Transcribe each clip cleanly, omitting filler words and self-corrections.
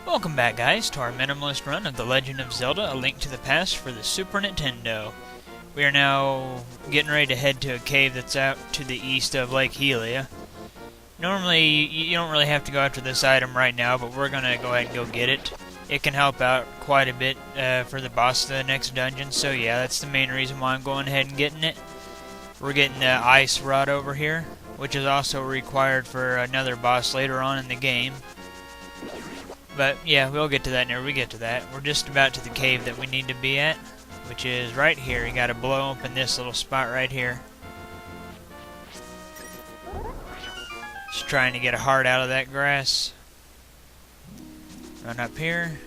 Welcome back, guys, to our Minimalist run of The Legend of Zelda, A Link to the Past for the Super Nintendo. We are now getting ready to head to a cave that's out to the east of Lake Helia. Normally, you don't really have to go after this item right now, but we're going to go ahead and go get it. It can help out quite a bit for the boss of the next dungeon, so yeah, that's the main reason why I'm going ahead and getting it. We're getting the ice rod over here, which is also required for another boss later on in the game. But yeah, we'll get to that whenever we get to that. We're just about to the cave that we need to be at, which is right here. You gotta blow open this little spot right here. Just trying to get a heart out of that grass. Run up here.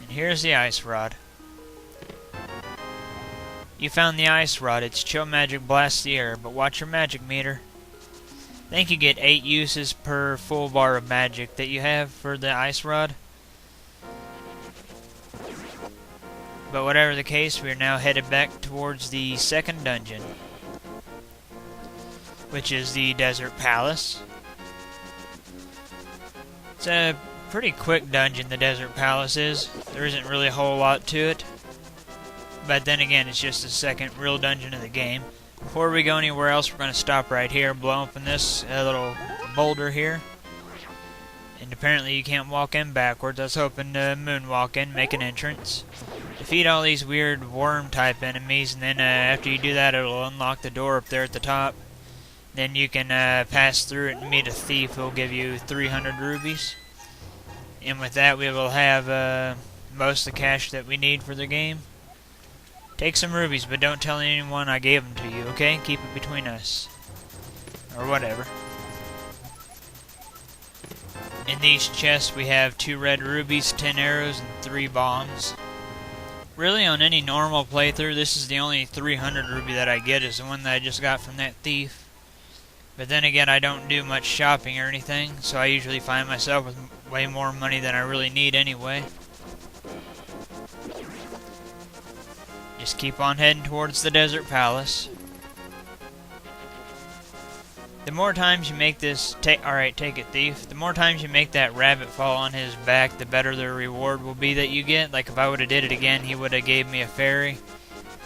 And here's the ice rod. You found the ice rod. Its chill magic blasts the air, but watch your magic meter. I think you get 8 uses per full bar of magic that you have for the ice rod. But whatever the case, we are now headed back towards the second dungeon, which is the Desert Palace. It's a pretty quick dungeon, the Desert Palace is. There isn't really a whole lot to it. But then again, it's just the second real dungeon of the game. Before we go anywhere else, we're going to stop right here, blow open this little boulder here. And apparently you can't walk in backwards. I was hoping to moonwalk in, make an entrance. Defeat all these weird worm-type enemies, and then after you do that, it'll unlock the door up there at the top. Then you can pass through it and meet a thief who'll give you 300 rubies. And with that, we will have most of the cash that we need for the game. Take some rubies, but don't tell anyone I gave them to you, okay? Keep it between us. Or whatever. In these chests, we have 2 red rubies, 10 arrows, and 3 bombs. Really, on any normal playthrough, this is the only 300 ruby that I get, is the one that I just got from that thief. But then again, I don't do much shopping or anything, so I usually find myself with way more money than I really need anyway. Just keep on heading towards the Desert Palace. The more times you make this... Alright, take it, thief. The more times you make that rabbit fall on his back, the better the reward will be that you get. Like, if I would have did it again, he would have gave me a fairy.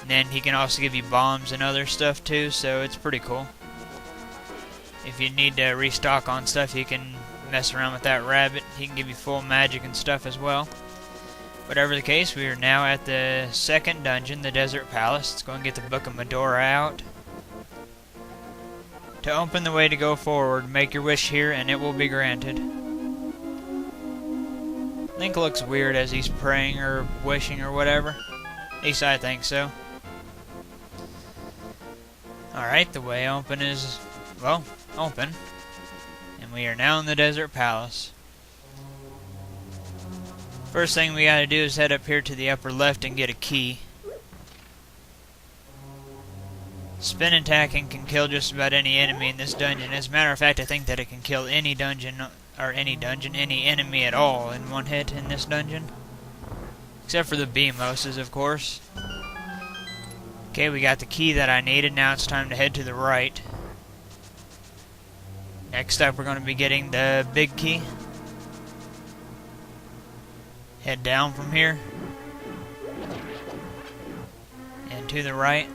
And then he can also give you bombs and other stuff, too, so it's pretty cool. If you need to restock on stuff, you can mess around with that rabbit. He can give you full magic and stuff as well. Whatever the case, we are now at the second dungeon, the Desert Palace. Let's go and get the Book of Medora out. To open the way to go forward, make your wish here and it will be granted. Link looks weird as he's praying or wishing or whatever. At least I think so. Alright, the way open is, well, open. And we are now in the Desert Palace. First thing we gotta do is head up here to the upper left and get a key. Spin attacking can kill just about any enemy in this dungeon. As a matter of fact, I think that it can kill any any enemy at all in one hit in this dungeon. Except for the Beamoses, of course. Okay, we got the key that I needed. Now it's time to head to the right. Next up, we're going to be getting the big key. Head down from here. And to the right.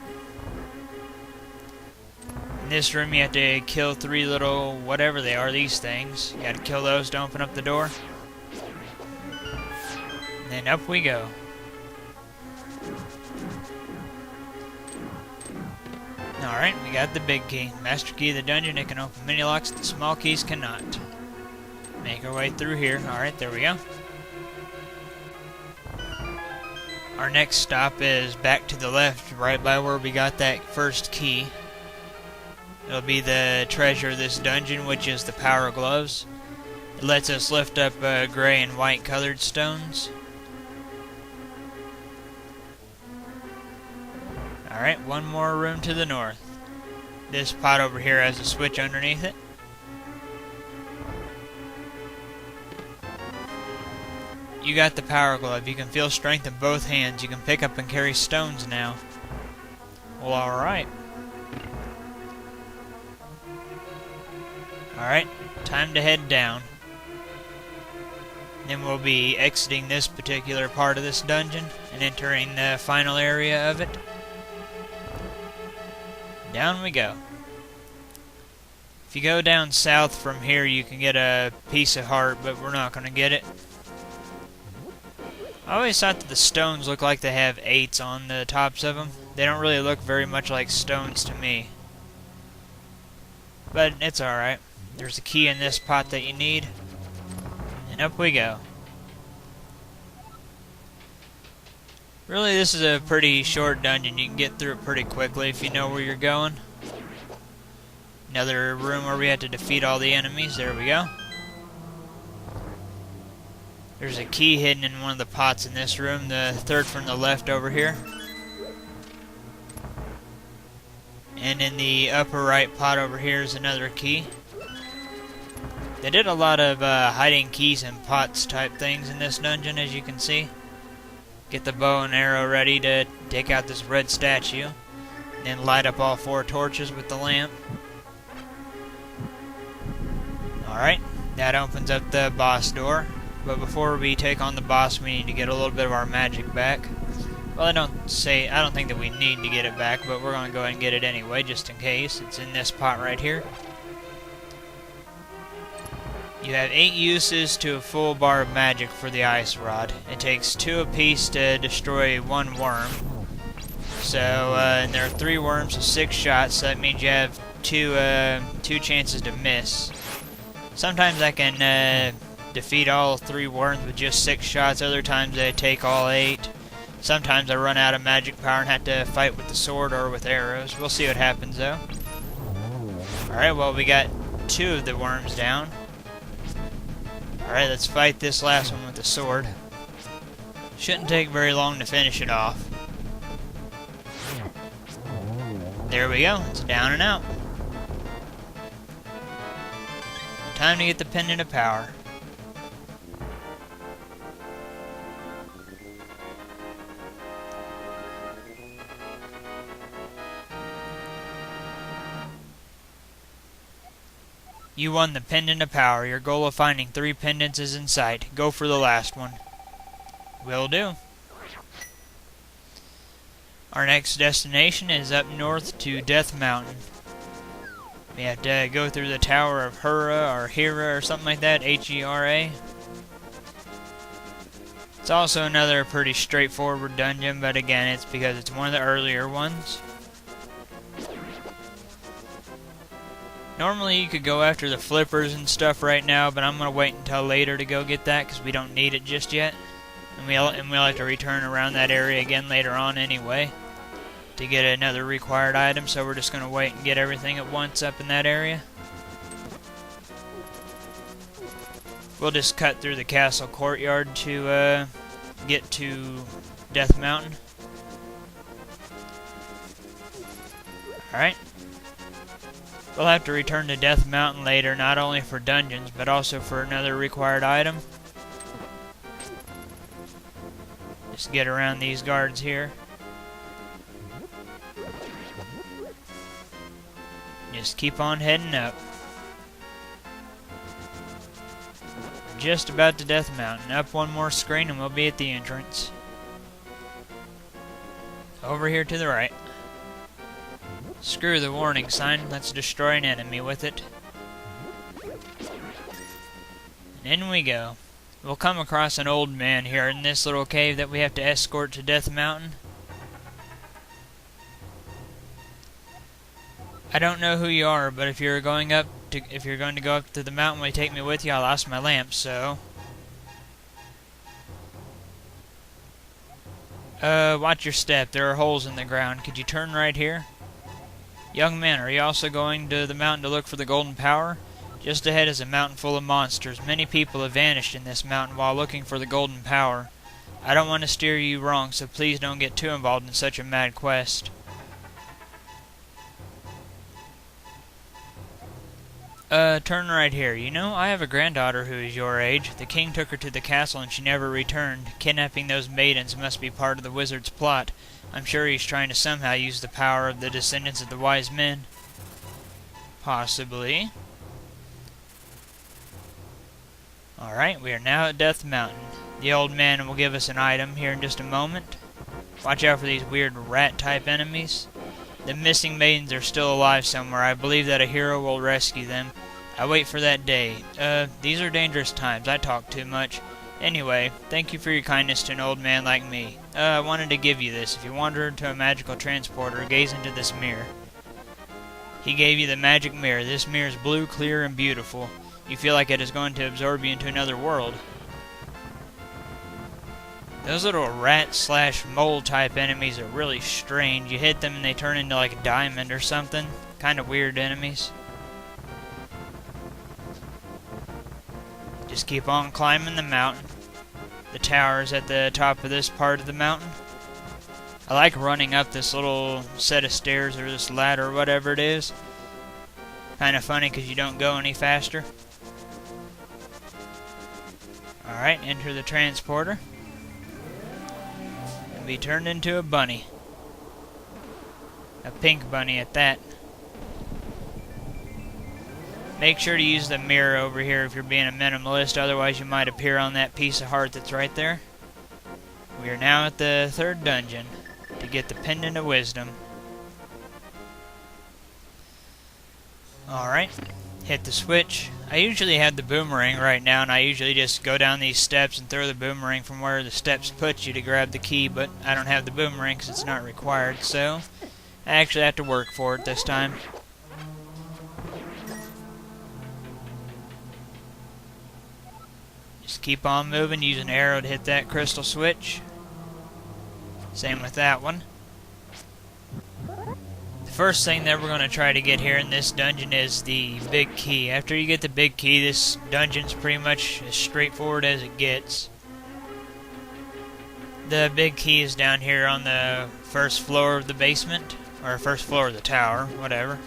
In this room you have to kill 3 little, whatever they are, these things. You gotta kill those to open up the door. And then up we go. Alright, we got the big key. Master key of the dungeon. It can open many locks that small keys cannot. Make our way through here. Alright, there we go. Our next stop is back to the left, right by where we got that first key. It'll be the treasure of this dungeon, which is the Power Gloves. It lets us lift up gray and white colored stones. Alright, one more room to the north. This pot over here has a switch underneath it. You got the Power Glove. You can feel strength in both hands. You can pick up and carry stones now. Well, alright. Alright, time to head down. Then we'll be exiting this particular part of this dungeon and entering the final area of it. Down we go. If you go down south from here, you can get a piece of heart, but we're not going to get it. I always thought that the stones look like they have 8s on the tops of them. They don't really look very much like stones to me. But it's alright. There's a key in this pot that you need. And up we go. Really, this is a pretty short dungeon. You can get through it pretty quickly if you know where you're going. Another room where we have to defeat all the enemies. There we go. There's a key hidden in one of the pots in this room. The third from the left over here. And in the upper right pot over here is another key. They did a lot of hiding keys and pots type things in this dungeon, as you can see. Get the bow and arrow ready to take out this red statue. And then light up all 4 torches with the lamp. Alright, that opens up the boss door. But before we take on the boss, we need to get a little bit of our magic back. Well, I don't think that we need to get it back, but we're going to go ahead and get it anyway, just in case. It's in this pot right here. You have 8 uses to a full bar of magic for the ice rod. It takes 2 apiece to destroy 1 worm. So, and there are 3 worms, so 6 shots, so that means you have 2 chances to miss. Sometimes I can defeat all 3 worms with just 6 shots, other times I take all 8. Sometimes I run out of magic power and have to fight with the sword or with arrows. We'll see what happens though. Alright, well we got 2 of the worms down. Alright, let's fight this last one with the sword. Shouldn't take very long to finish it off. There we go, it's down and out. Time to get the pendant of power. You won the Pendant of Power. Your goal of finding 3 pendants is in sight. Go for the last one. Will do. Our next destination is up north to Death Mountain. We have to go through the Tower of Hera or something like that. H-E-R-A. It's also another pretty straightforward dungeon, but again, it's because it's one of the earlier ones. Normally you could go after the flippers and stuff right now, but I'm going to wait until later to go get that because we don't need it just yet. And we'll have to return around that area again later on anyway to get another required item, so we're just going to wait and get everything at once up in that area. We'll just cut through the castle courtyard to get to Death Mountain. Alright. We'll have to return to Death Mountain later, not only for dungeons, but also for another required item. Just get around these guards here. Just keep on heading up. Just about to Death Mountain. Up one more screen and we'll be at the entrance. Over here to the right. Screw the warning sign, let's destroy an enemy with it. And in we go. We'll come across an old man here in this little cave that we have to escort to Death Mountain. I don't know who you are, but if you're going to go up to the mountain, will you take me with you? I lost my lamp, so watch your step. There are holes in the ground. Could you turn right here? Young man, are you also going to the mountain to look for the golden power? Just ahead is a mountain full of monsters. Many people have vanished in this mountain while looking for the golden power. I don't want to steer you wrong, so please don't get too involved in such a mad quest. Turn right here. You know, I have a granddaughter who is your age. The king took her to the castle and she never returned. Kidnapping those maidens must be part of the wizard's plot. I'm sure he's trying to somehow use the power of the descendants of the wise men. Possibly. Alright, we are now at Death Mountain. The old man will give us an item here in just a moment. Watch out for these weird rat-type enemies. The missing maidens are still alive somewhere. I believe that a hero will rescue them. I wait for that day. These are dangerous times. I talk too much. Anyway, thank you for your kindness to an old man like me. I wanted to give you this. If you wander into a magical transporter, gaze into this mirror. He gave you the magic mirror. This mirror is blue, clear, and beautiful. You feel like it is going to absorb you into another world. Those little rat/mole type enemies are really strange. You hit them and they turn into like a diamond or something. Kind of weird enemies. Just keep on climbing the mountain. The tower is at the top of this part of the mountain. I like running up this little set of stairs or this ladder or whatever it is. Kind of funny because you don't go any faster. Alright, enter the transporter. And be turned into a bunny. A pink bunny at that. Make sure to use the mirror over here if you're being a minimalist, otherwise you might appear on that piece of heart that's right there. We are now at the third dungeon to get the Pendant of Wisdom. Alright, hit the switch. I usually have the boomerang right now, and I usually just go down these steps and throw the boomerang from where the steps put you to grab the key, but I don't have the boomerang because it's not required, so I actually have to work for it this time. Just keep on moving, use an arrow to hit that crystal switch. Same with that one. The first thing that we're going to try to get here in this dungeon is the big key. After you get the big key, this dungeon's pretty much as straightforward as it gets. The big key is down here on the first floor of the basement, or first floor of the tower, whatever.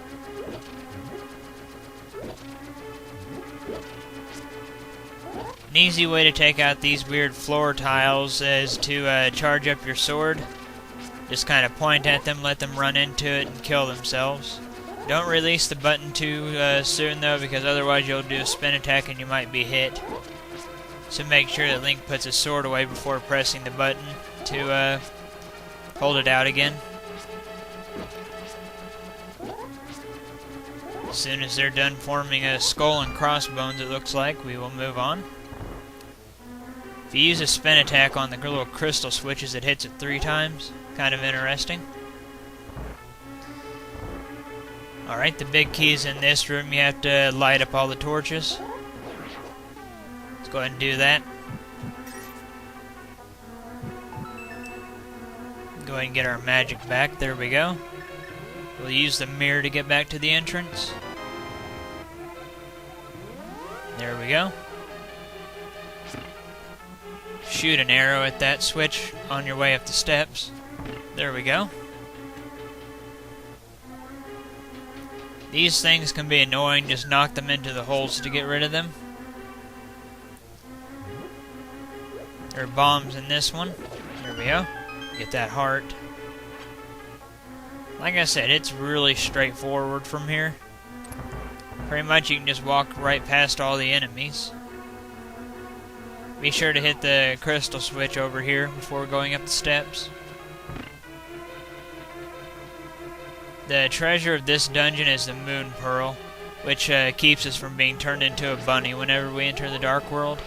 An easy way to take out these weird floor tiles is to charge up your sword. Just kind of point at them, let them run into it, and kill themselves. Don't release the button too soon though, because otherwise you'll do a spin attack and you might be hit. So make sure that Link puts his sword away before pressing the button to hold it out again. As soon as they're done forming a skull and crossbones, it looks like, we will move on. If you use a spin attack on the little crystal switches, it hits it 3 times. Kind of interesting. Alright, the big key's in this room. You have to light up all the torches. Let's go ahead and do that. Go ahead and get our magic back. There we go. We'll use the mirror to get back to the entrance. There we go. Shoot an arrow at that switch on your way up the steps. There we go. These things can be annoying, just knock them into the holes to get rid of them. There are bombs in this one. There we go. Get that heart. Like I said, it's really straightforward from here. Pretty much you can just walk right past all the enemies. Be sure to hit the crystal switch over here before going up the steps. The treasure of this dungeon is the Moon Pearl, which keeps us from being turned into a bunny whenever we enter the Dark World.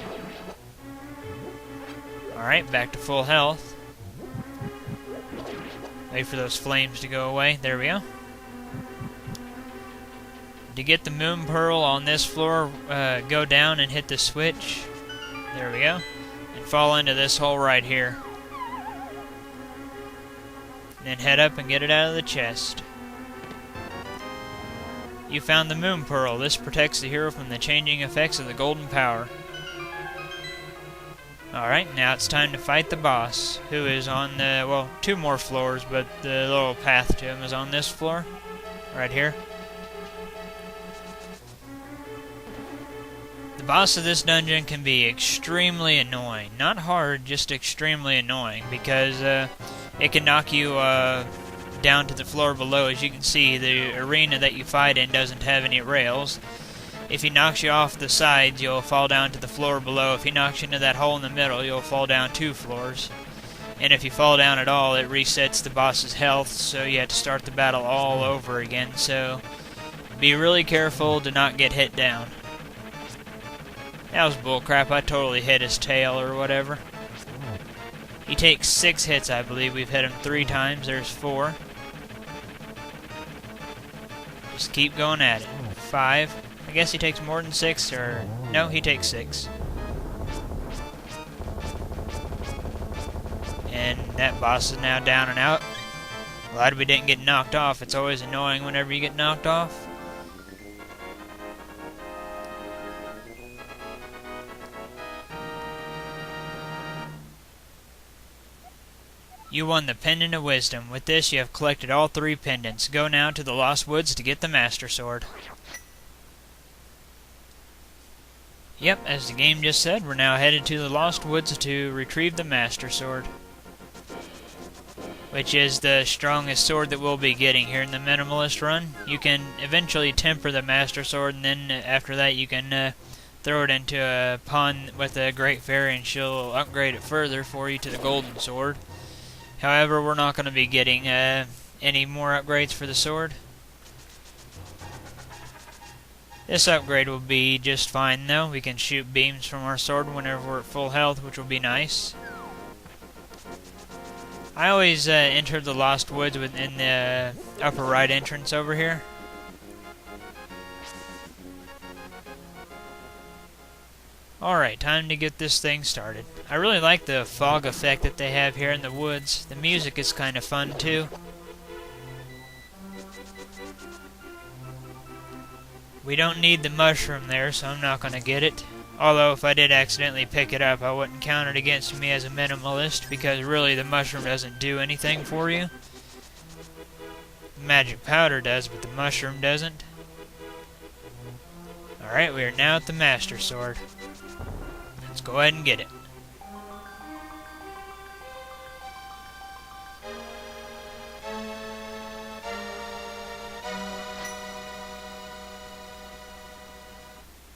Alright, back to full health. Wait for those flames to go away. There we go. To get the Moon Pearl on this floor, go down and hit the switch. There we go. And fall into this hole right here. Then head up and get it out of the chest. You found the Moon Pearl. This protects the hero from the changing effects of the golden power. Alright, now it's time to fight the boss, who is on the, well, 2 more floors, but the little path to him is on this floor. Right here. The boss of this dungeon can be extremely annoying. Not hard, just extremely annoying, because it can knock you down to the floor below. As you can see, the arena that you fight in doesn't have any rails. If he knocks you off the sides, you'll fall down to the floor below. If he knocks you into that hole in the middle, you'll fall down 2 floors. And if you fall down at all, it resets the boss's health, so you have to start the battle all over again. So be really careful to not get hit down. That was bullcrap. I totally hit his tail or whatever. He takes 6 hits, I believe. We've hit him 3 times. There's 4. Just keep going at it. 5. I guess he takes more than 6, or... No, he takes 6. And that boss is now down and out. Glad we didn't get knocked off. It's always annoying whenever you get knocked off. You won the Pendant of Wisdom. With this, you have collected all 3 pendants. Go now to the Lost Woods to get the Master Sword. Yep, as the game just said, we're now headed to the Lost Woods to retrieve the Master Sword, which is the strongest sword that we'll be getting here in the Minimalist run. You can eventually temper the Master Sword, and then after that you can throw it into a pond with a Great Fairy, and she'll upgrade it further for you to the Golden Sword. However, we're not going to be getting any more upgrades for the sword. This upgrade will be just fine though. We can shoot beams from our sword whenever we're at full health, which will be nice. I always enter the Lost Woods in the upper right entrance over here. Alright, time to get this thing started. I really like the fog effect that they have here in the woods. The music is kind of fun too. We don't need the mushroom there, so I'm not going to get it. Although if I did accidentally pick it up, I wouldn't count it against me as a minimalist, because really the mushroom doesn't do anything for you. Magic powder does, but the mushroom doesn't. Alright, we are now at the Master Sword. Let's go ahead and get it.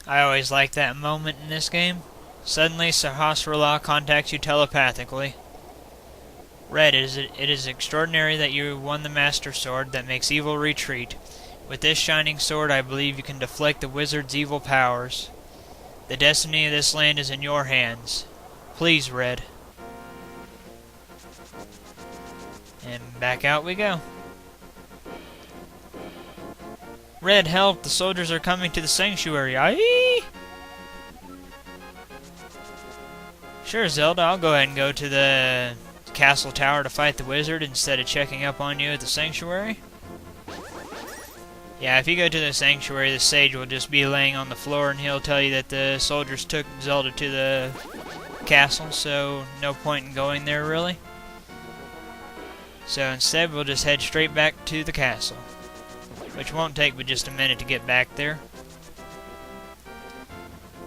I always like that moment in this game. Suddenly, Sahasrara contacts you telepathically. Red, it is extraordinary that you won the Master Sword that makes evil retreat. With this shining sword, I believe you can deflect the wizard's evil powers. The destiny of this land is in your hands. Please, Red. And back out we go. Red, help! The soldiers are coming to the sanctuary. Aye! Sure, Zelda, I'll go ahead and go to the castle tower to fight the wizard instead of checking up on you at the sanctuary. Yeah, if you go to the sanctuary, the sage will just be laying on the floor and he'll tell you that the soldiers took Zelda to the castle, so no point in going there really. So instead, we'll just head straight back to the castle, which won't take but just a minute to get back there.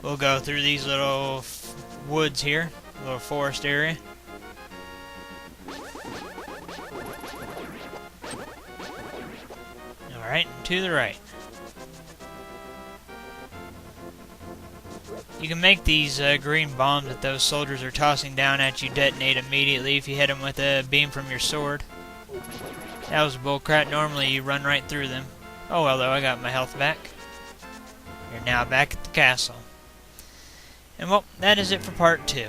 We'll go through these little woods here, little forest area. Alright, to the right. You can make these green bombs that those soldiers are tossing down at you detonate immediately if you hit them with a beam from your sword. That was bullcrap. Normally you run right through them. Oh well though, I got my health back. You're now back at the castle. And well, that is it for part 2.